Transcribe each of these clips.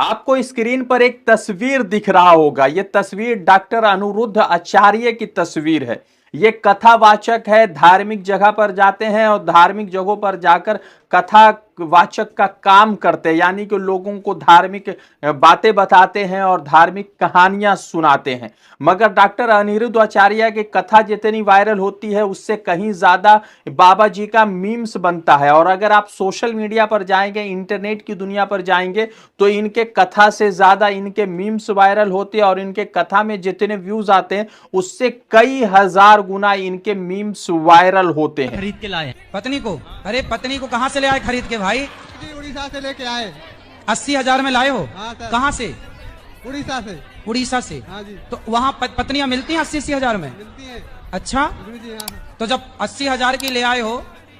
आपको स्क्रीन पर एक तस्वीर दिख रहा होगा। यह तस्वीर डॉक्टर अनिरुद्ध आचार्य की तस्वीर है। ये कथावाचक है, धार्मिक जगह पर जाते हैं और धार्मिक जगहों पर जाकर कथावाचक का काम करते हैं, यानी कि लोगों को धार्मिक बातें बताते हैं और धार्मिक कहानियां सुनाते हैं। मगर डॉक्टर अनिरुद्ध आचार्य की कथा जितनी वायरल होती है उससे कहीं ज्यादा बाबा जी का मीम्स बनता है। और अगर आप सोशल मीडिया पर जाएंगे, इंटरनेट की दुनिया पर जाएंगे, तो इनके कथा से ज्यादा इनके मीम्स वायरल होते हैं और इनके कथा में जितने व्यूज आते हैं उससे कई हजार गुना इनके मीम्स वायरल होते हैं। खरीद के लाए पत्नी को? अरे पत्नी को कहाँ से ले आए खरीद के भाई? उड़ीसा से लेके आए। 80,000 में लाए हो? हाँ सर। कहाँ से? उड़ीसा से। उड़ीसा से? हाँ जी। तो वहाँ पत्नियां मिलती हैं 80,000 में? मिलती है। अच्छा, जी हाँ। तो जब 80,000 की ले आए हो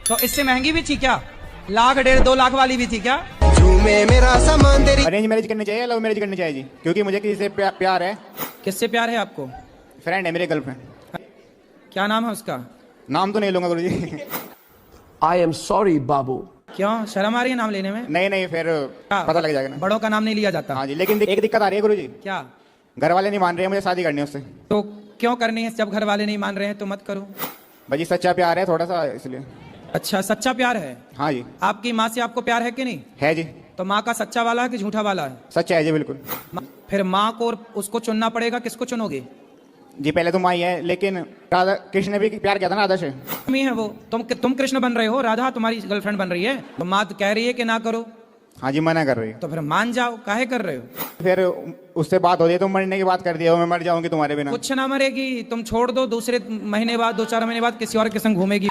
तो इससे महंगी भी थी क्या? लाख 1.5-2 लाख वाली भी थी क्या? मेरा सामान तेरी। अरेंज मैरिज करनी चाहिए, लव मैरिज करनी चाहिए जी? क्योंकि मुझे किसी से प्यार है। किससे प्यार है आपको? फ्रेंड है, मेरे गर्लफ्रेंड। क्या नाम है उसका? नाम तो नहीं लूंगा गुरुजी। I am sorry, बाबू। क्यों शर्म आ रही है नाम लेने में? नहीं फिर पता लग जाएगा ना। बड़ों का नाम नहीं लिया जाता। हाँ जी, लेकिन एक दिक्कत आ रही है गुरुजी। क्या? घर वाले नहीं मान रहे हैं मुझे शादी करनी है उससे। तो क्यों करनी है? जब घर वाले नहीं मान रहे हैं तो मत करो भाजी, सच्चा प्यार है थोड़ा सा, इसलिए। अच्छा, सच्चा प्यार है? हाँ जी। आपकी माँ से आपको प्यार है कि नहीं? है जी। तो माँ का सच्चा वाला है कि झूठा वाला है? सच्चा है जी, बिल्कुल। फिर माँ को और उसको चुनना पड़ेगा, किसको चुनोगे? जी पहले तो माँ ही है, लेकिन राधा कृष्ण ने भी प्यार किया था ना राधा से। तुम है वो, तुम कृष्ण बन रहे हो, राधा तुम्हारी गर्लफ्रेंड बन रही है। तो माँ तो कह रही है कि ना करो। हाँ जी, मना कर रही है। तो फिर मान जाओ, काहे कर रहे हो? फिर उससे बात हो रही है, तुम मरने की बात कर दिया, मैं मर जाऊंगी तुम्हारे बिना। कुछ ना मरेगी, तुम छोड़ दो, दूसरे महीने बाद 2-4 महीने बाद किसी और के संग घूमेगी।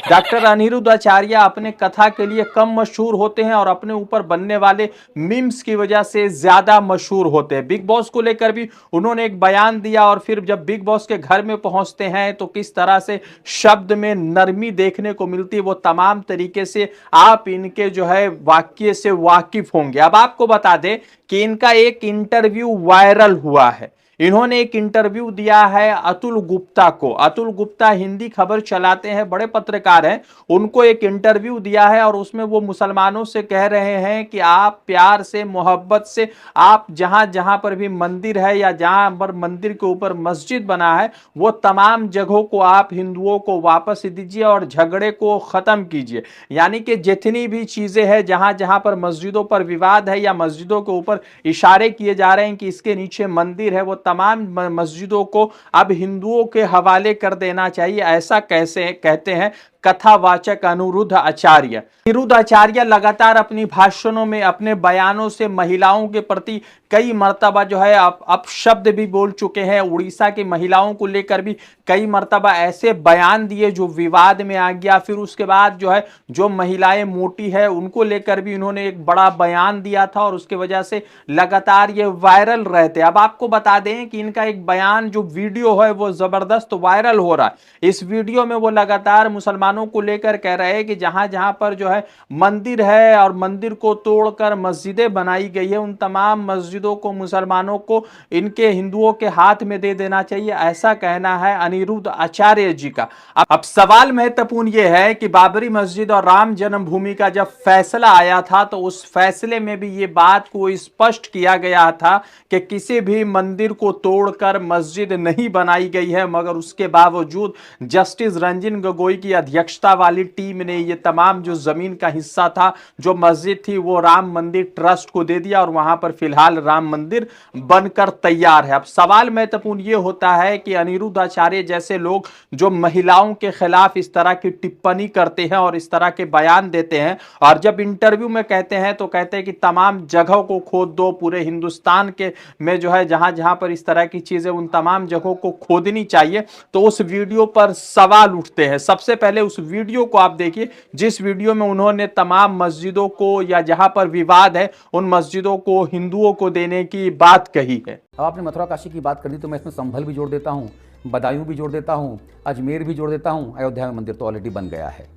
डॉक्टर अनिरुद्ध आचार्य अपने कथा के लिए कम मशहूर होते हैं और अपने ऊपर बनने वाले मीम्स की वजह से ज्यादा मशहूर होते हैं। बिग बॉस को लेकर भी उन्होंने एक बयान दिया और फिर जब बिग बॉस के घर में पहुंचते हैं तो किस तरह से शब्द में नरमी देखने को मिलती है, वो तमाम तरीके से आप इनके जो है वाक्य से वाकिफ होंगे। अब आपको बता दें कि इनका एक इंटरव्यू वायरल हुआ है। इन्होंने एक इंटरव्यू दिया है अतुल गुप्ता को। अतुल गुप्ता हिंदी खबर चलाते हैं, बड़े पत्रकार हैं। उनको एक इंटरव्यू दिया है और उसमें वो मुसलमानों से कह रहे हैं कि आप प्यार से, मोहब्बत से, आप जहां जहां पर भी मंदिर है या जहां पर मंदिर के ऊपर मस्जिद बना है वो तमाम जगहों को आप हिंदुओं को वापस दीजिए और झगड़े को खत्म कीजिए। यानी कि जितनी भी चीजें हैं, जहां जहां पर मस्जिदों पर विवाद है या मस्जिदों के ऊपर इशारे किए जा रहे हैं कि इसके नीचे मंदिर है, वो तमाम मस्जिदों को अब हिंदुओं के हवाले कर देना चाहिए। ऐसा कैसे कहते हैं कथावाचक अनिरुद्ध आचार्य। अनिरुद्ध आचार्य लगातार अपनी भाषणों में, अपने बयानों से महिलाओं के प्रति कई मर्तबा जो है अपशब्द भी बोल चुके हैं। उड़ीसा की महिलाओं को लेकर भी कई मर्तबा ऐसे बयान दिए जो विवाद में आ गया। फिर उसके बाद जो है जो महिलाएं मोटी है उनको लेकर भी इन्होंने एक बड़ा बयान दिया था और उसके वजह से लगातार ये वायरल रहते। अब आपको बता दें कि इनका एक बयान जो वीडियो है वो जबरदस्त वायरल हो रहा है। इस वीडियो में वो लगातार मुसलमानों को लेकर कह रहे हैं कि जहां जहां पर जो है मंदिर है और मंदिर को तोड़कर मस्जिदें बनाई गई है, उन तमाम मस्जिदों को मुसलमानों को इनके हिंदुओं के हाथ में दे देना चाहिए। ऐसा कहना है अनिरुद्ध आचार्य जी का। अब सवाल महत्वपूर्ण यह है कि बाबरी मस्जिद और राम जन्मभूमि का जब फैसला आया था तो उस फैसले में भी ये बात को स्पष्ट किया गया था कि किसी भी मंदिर को तोड़कर मस्जिद नहीं बनाई गई है। मगर उसके बावजूद जस्टिस रंजन गोगोई की अध्यक्षता वाली टीम ने ये तमाम जो जमीन का हिस्सा था, जो मस्जिद थी, वो राम मंदिर ट्रस्ट को दे दिया और वहां पर फिलहाल राम मंदिर बनकर तैयार है। अब सवाल महत्वपूर्ण ये होता है कि अनिरुद्ध आचार्य जैसे लोग जो महिलाओं के खिलाफ इस तरह की टिप्पणी करते हैं और इस तरह के बयान देते हैं और जब इंटरव्यू में कहते हैं तो कहते हैं कि तमाम जगहों को खोद दो, पूरे हिंदुस्तान के में जो है जहां जहां पर इस तरह की चीजें उन तमाम जगहों को खोदनी चाहिए, तो उस वीडियो पर सवाल उठते हैं। सबसे पहले उस वीडियो को आप देखिए जिस वीडियो में उन्होंने तमाम मस्जिदों को या जहां पर विवाद है उन मस्जिदों को हिंदुओं को देने की बात कही है। अब आपने मथुरा काशी की बात कर दी तो मैं इसमें संभल भी जोड़ देता हूँ, बदायूं भी जोड़ देता हूँ, अजमेर भी जोड़ देता हूँ। अयोध्या में मंदिर तो ऑलरेडी बन गया है।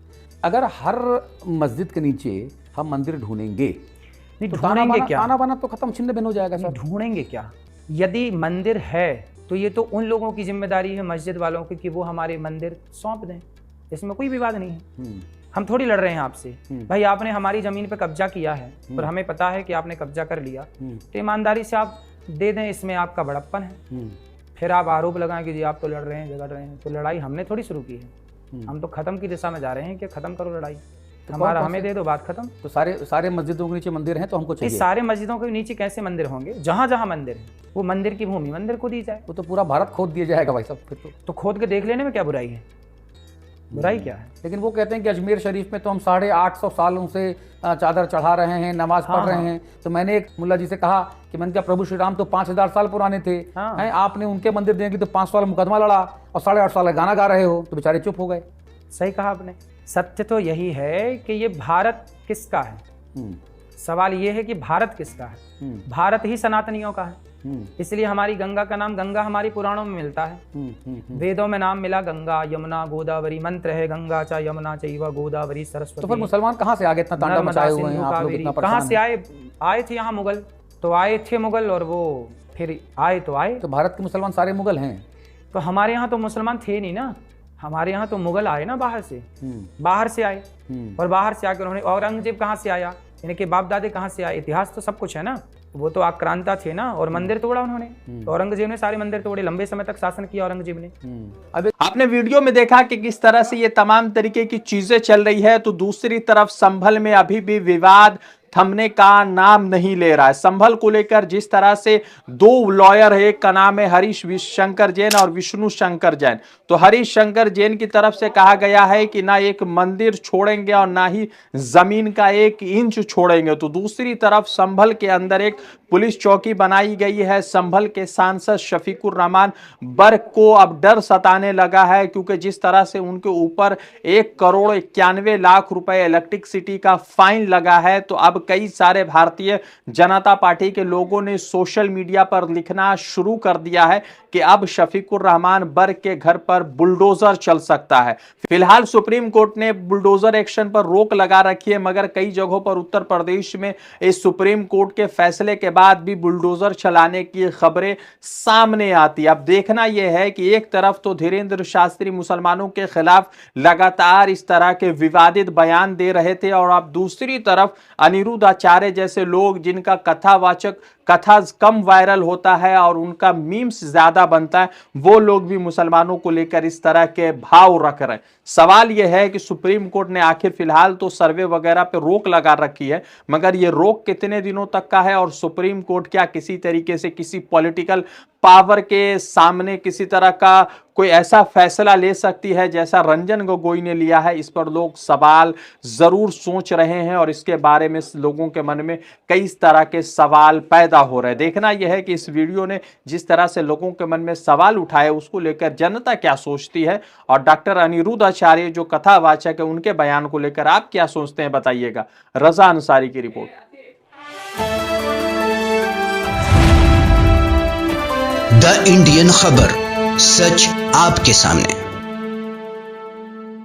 अगर हर मस्जिद के नीचे हम मंदिर ढूंढेंगे नहीं, तो ढूंढेंगे क्या? ताना बाना तो खत्म, छिन्न भिन्न हो जाएगा सर। ढूंढेंगे क्या? यदि मंदिर है तो ये तो उन लोगों की जिम्मेदारी है, मस्जिद वालों की, कि वो हमारे मंदिर सौंप दें। इसमें कोई विवाद नहीं है। हम थोड़ी लड़ रहे हैं आपसे। भाई आपने हमारी जमीन पे कब्जा किया है और हमें पता है कि आपने कब्जा कर लिया, तो ईमानदारी से आप दे दें, इसमें आपका बड़प्पन है। फिर आप आरोप लगाएं कि जी आप तो लड़ रहे हैं, झगड़ रहे हैं। तो लड़ाई हमने थोड़ी शुरू की है, हम तो खत्म की दिशा में जा रहे हैं कि खत्म करो लड़ाई, हमारा हमें दे दो, बात खत्म। तो सारे मस्जिदों के नीचे मंदिर हैं तो हमको चाहिए। सारे मस्जिदों के नीचे कैसे मंदिर होंगे? जहां जहां मंदिर है वो मंदिर की भूमि मंदिर को दी जाए। वो तो पूरा भारत खोद दिया जाएगा भाई साहब फिर तो खोद के देख लेने में क्या बुराई है? बुराई क्या है? लेकिन वो कहते हैं कि अजमेर शरीफ में तो हम 850 सालों से चादर चढ़ा रहे हैं, नमाज पढ़ रहे हैं। तो मैंने एक मुल्ला जी से कहा कि मैंने कहा प्रभु श्री राम तो 5000 साल पुराने थे, हैं आपने उनके मंदिर देने की तो 5 साल मुकदमा लड़ा और 8.5 साल गाना गा रहे हो, तो बेचारे चुप हो गए। सही कहा आपने। सत्य तो यही है कि ये भारत किसका है। सवाल ये है कि भारत किसका है। भारत ही सनातनियों का है, इसलिए हमारी गंगा का नाम, गंगा हमारी पुराणों में मिलता है। वेदों में नाम मिला गंगा, यमुना, गोदावरी, मंत्र है गंगा चा यमुना चैव गोदावरी सरस्वती। तो फिर मुसलमान कहाँ से आ गए? इतना तांडव मचाए हुए हैं आप लोग, इतना परेशान कहाँ से आए थे यहाँ मुगल, तो आए थे मुगल और वो फिर आए तो आए। तो भारत के मुसलमान सारे मुगल हैं? तो हमारे यहाँ तो मुसलमान थे नहीं ना, हमारे यहाँ तो मुगल आए ना बाहर से। बाहर से आए और बाहर से आकर उन्होंने, औरंगजेब कहाँ से आया, इनके बाप दादे कहाँ से आए, इतिहास तो सब कुछ है ना। वो तो आक्रांता थे ना, और मंदिर तोड़ा उन्होंने। औरंगजेब ने सारे मंदिर तोड़े, लंबे समय तक शासन किया औरंगजेब ने। अब आपने वीडियो में देखा कि किस तरह से ये तमाम तरीके की चीजें चल रही है, तो दूसरी तरफ संभल में अभी भी विवाद थमने का नाम नहीं ले रहा है। संभल को लेकर जिस तरह से 2 लॉयर है, एक का नाम है हरीश शंकर जैन और विष्णु शंकर जैन। तो हरीश शंकर जैन की तरफ से कहा गया है कि ना एक मंदिर छोड़ेंगे और ना ही जमीन का 1 इंच छोड़ेंगे। तो दूसरी तरफ संभल के अंदर एक पुलिस चौकी बनाई गई है। संभल के सांसद शफीकुर रहमान बर्क को अब डर सताने लगा है, क्योंकि जिस तरह से उनके ऊपर 1,91,00,000 रुपए इलेक्ट्रिसिटी का फाइन लगा है, तो अब कई सारे भारतीय जनता पार्टी के लोगों ने सोशल मीडिया पर लिखना शुरू कर दिया है कि अब शफीकुर रहमान बर्क के घर पर बुलडोजर चल सकता है। फिलहाल सुप्रीम कोर्ट ने बुलडोजर एक्शन पर रोक लगा रखी है, मगर कई जगहों पर उत्तर प्रदेश में इस सुप्रीम कोर्ट के फैसले के बाद भी बुलडोजर चलाने की खबरें सामने आती। अब देखना यह है कि एक तरफ तो धीरेन्द्र शास्त्री मुसलमानों के खिलाफ लगातार इस तरह के विवादित बयान दे रहे थे, और अब दूसरी तरफ अनिरुद्ध आचार्य जैसे लोग, जिनका कथा कम वायरल होता है और उनका मीम्स ज्यादा बनता है, वो लोग भी मुसलमानों को लेकर इस तरह के भाव रख रहे हैं। सवाल यह है कि सुप्रीम कोर्ट ने आखिर फिलहाल तो सर्वे वगैरह पे रोक लगा रखी है, मगर ये रोक कितने दिनों तक का है, और सुप्रीम कोर्ट क्या किसी तरीके से किसी पॉलिटिकल पावर के सामने किसी तरह का कोई ऐसा फैसला ले सकती है जैसा रंजन गोगोई ने लिया है? इस पर लोग सवाल जरूर सोच रहे हैं और इसके बारे में लोगों के मन में कई तरह के सवाल पैदा हो रहे हैं। देखना यह है कि इस वीडियो ने जिस तरह से लोगों के मन में सवाल उठाए, उसको लेकर जनता क्या सोचती है, और डॉक्टर अनिरुद्ध आचार्य जो कथावाचक है उनके बयान को लेकर आप क्या सोचते हैं, बताइएगा। रजा अंसारी की रिपोर्ट। द इंडियन खबर, सच आपके सामने।